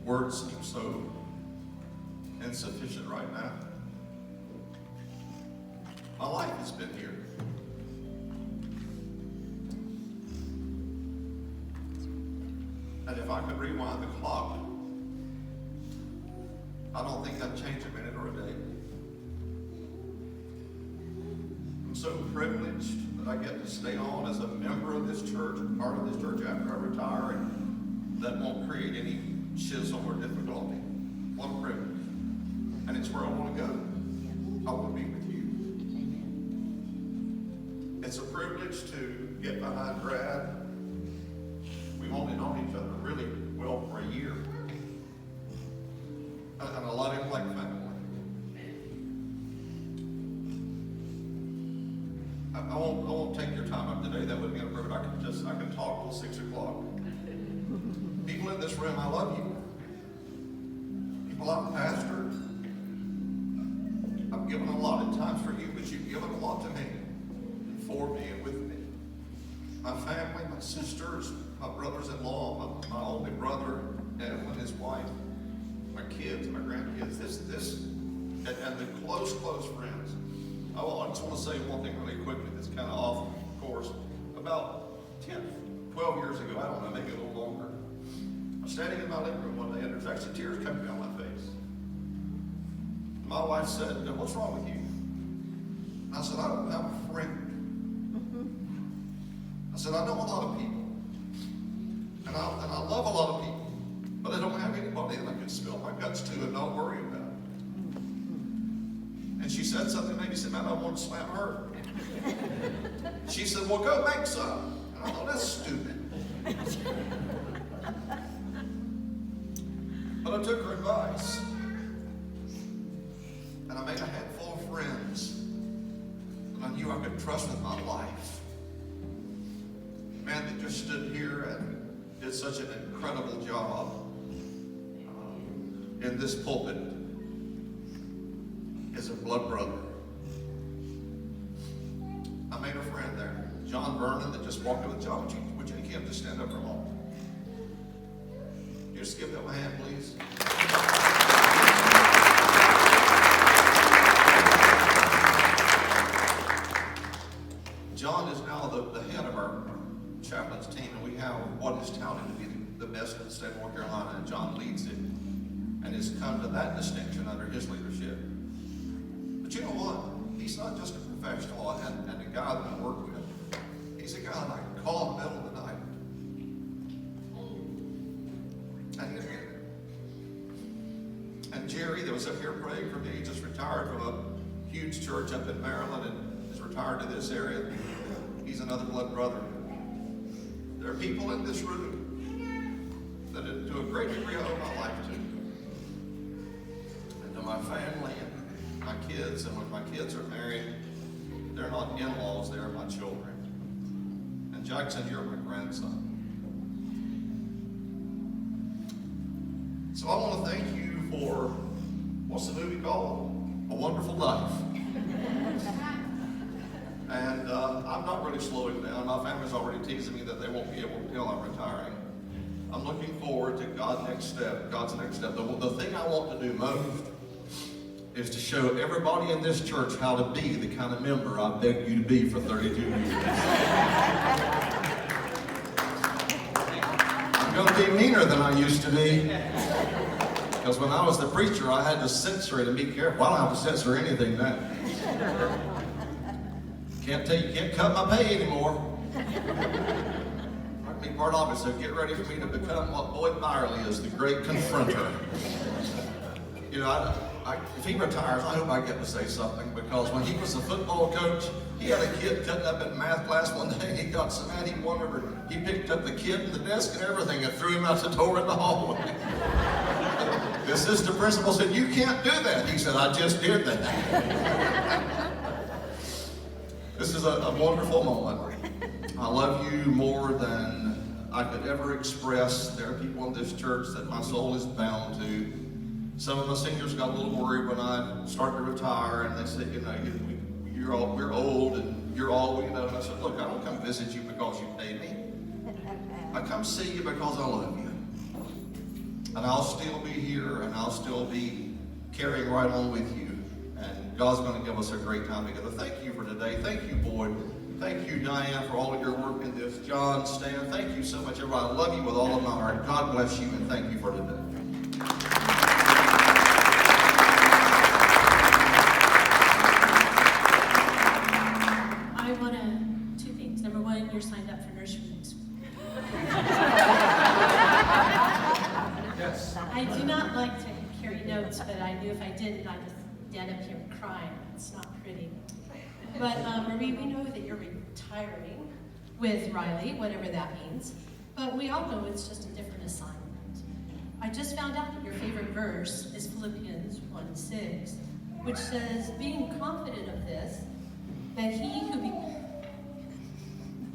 Words seem so insufficient right now. My life has been here. And if I could rewind the clock, I don't think I'd change a minute or a day. I'm so privileged that I get to stay on as a member of this church, part of this church after I retire, and that won't create any schism or difficulty. What a privilege. And it's where I want to go. I want to be with you. It's a privilege to get behind Brad. We've only known each other really well for a year. And I love him like family. I won't take your time up today. That would be inappropriate. I can talk till 6 o'clock. People in this room, I love you. People I've pastored. I've given a lot of times for you, but you've given a lot to me, and for me, and with me. My family, my sisters, my brothers-in-law, my only brother, Edwin, his wife, my kids, my grandkids, and the close friends. I just want to say one thing really quickly that's kind of off course. About 10, 12 years ago, I don't know, maybe a little longer, I was standing in my living room one day, and there's actually tears coming down my face. My wife said, "What's wrong with you?" And I said, "I don't have a friend." I said, "I know a lot of people, and I love a lot of people, but I don't have anybody that I can spill my guts to and not worry about." And she said something, maybe said, "Man, I want to slam her." She said, "Well, go make some." And I thought, that's stupid. But I took her advice. And I made a handful of friends that I knew I could trust with my life. Man that just stood here and did such an incredible job in this pulpit is a blood brother. I made a friend there, John Vernon, that just walked with John. Would you Kim just stand up for a moment? You just give them a hand, please. John is now the head of our chaplains team, and we have what is touted to be the best in the state of North Carolina, and John leads it and has come to that distinction under his leadership. But you know what? He's not just a professional and a guy that I work with. He's a guy that I can call in the middle of the night. And Jerry, that was up here praying for me, he just retired from a huge church up in Maryland and is retired to this area. He's another blood brother. There are people in this room that to a great degree I owe my life to. And to my family and my kids, and when my kids are married, they're not in-laws, they're my children. And Jackson, you're my grandson. So I want to thank you for, what's the movie called? A Wonderful Life. And I'm not really slowing down. My family's already teasing me that they won't be able to tell I'm retiring. I'm looking forward to God's next step. The thing I want to do most is to show everybody in this church how to be the kind of member I begged you to be for 32 years. I'm going to be meaner than I used to be. Because when I was the preacher, I had to censor it and be careful. I don't have to censor anything now. You can't cut my pay anymore. I'd be part of it, so get ready for me to become what Boyd Byerly is, the great confronter. You know, if he retires, I hope I get to say something, because when he was a football coach, he had a kid cutting up in math class one day, and he got so mad he picked up the kid and the desk and everything and threw him out the door in the hallway. The assistant principal said, "You can't do that." He said, "I just did that." This is a wonderful moment. I love you more than I could ever express. There are people in this church that my soul is bound to. Some of my seniors got a little worried when I started to retire, and they said, "You know, we're old and you're all we know." And I said, "Look, I don't come visit you because you paid me. I come see you because I love you. And I'll still be here, and I'll still be carrying right on with you. And God's going to give us a great time together. Thank you for today. Thank you, Boyd. Thank you, Diane, for all of your work in this. John, Stan, thank you so much, everybody. I love you with all of my heart. God bless you, and thank you for today. I want two things. Number one, you're signed up for nursery next week. Yes. I do not like to carry notes, but I knew if I didn't, I'd just stand up here and cry. It's not pretty. But Marie, we know that you're retiring with Riley, whatever that means. But we all know it's just a different assignment. I just found out that your favorite verse is Philippians 1:6, which says, being confident of this, that he who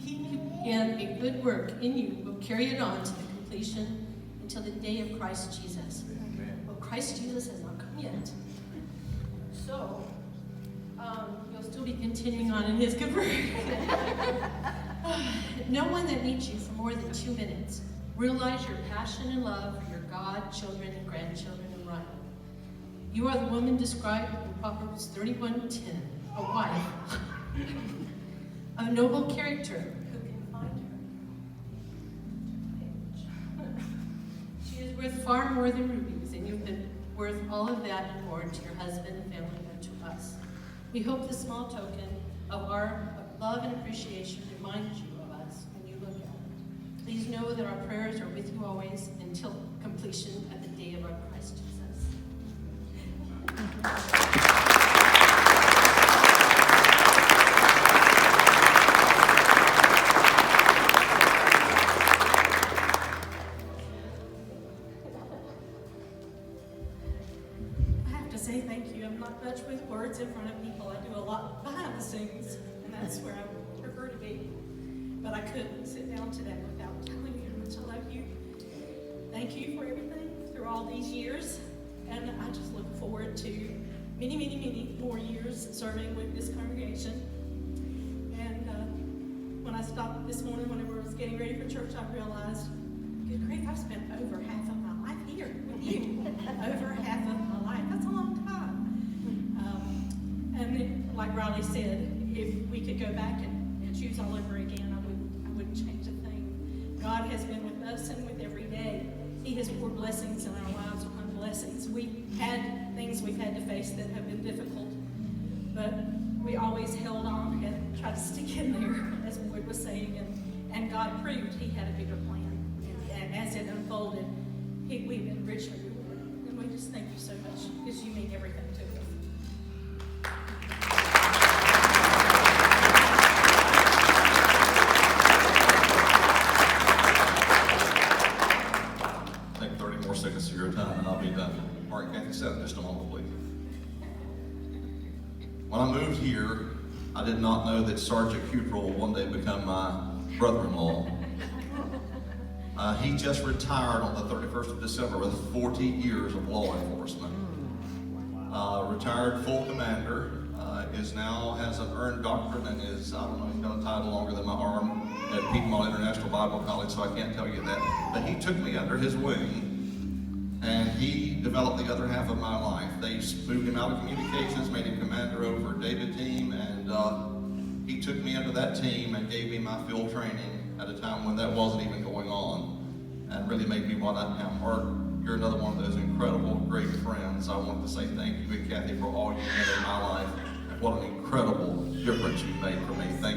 began a good work in you will carry it on to the completion until the day of Christ Jesus. Well, Christ Jesus has not come yet. So, you'll still be continuing on in his good work. No one that meets you for more than 2 minutes realize your passion and love for your God, children, and grandchildren and Riley. You are the woman described in Proverbs 31:10, a wife of noble character who can find her. She is worth far more than rubies, and you've been worth all of that and more to your husband and family and to us. We hope this small token of our love and appreciation reminds you of us when you look at it. Please know that our prayers are with you always until completion at the day of our Christ Jesus. Say thank you. I'm not much with words in front of people. I do a lot behind the scenes, and that's where I prefer to be. But I couldn't sit down today without telling you how much I love you. Thank you for everything through all these years, and I just look forward to many, many, many more years serving with this congregation. And when I stopped this morning, whenever I was getting ready for church, I realized, good grief, I've spent over half of my life here with you. Over half of my life. That's a long time. Like Riley said, if we could go back and choose all over again, I wouldn't change a thing. God has been with us and with every day. He has poured blessings in our lives upon blessings. We've had things we've had to face that have been difficult, but we always held on and tried to stick in there, as Boyd was saying, and God proved he had a bigger plan. And as it unfolded, we've been richly rewarded. And we just thank you so much, because you mean everything to us. Take 30 more seconds of your time and I'll be done. Mark, Kathy, sit in just a moment, please. When I moved here, I did not know that Sergeant Cutrell would one day become my brother-in-law. He just retired on the 31st of December with 40 years of law enforcement. Retired full commander, has an earned doctorate and is, I don't know, he's got a title longer than my arm at Piedmont International Bible College, so I can't tell you that. But he took me under his wing and he developed the other half of my life. They moved him out of communications, made him commander over David team, and he took me under that team and gave me my field training at a time when that wasn't even going on, and really made me what I am. Mark, you're another one of those incredible, great friends. I wanted to say thank you, Kathy, for all you did in my life. What an incredible difference you made for me. Thank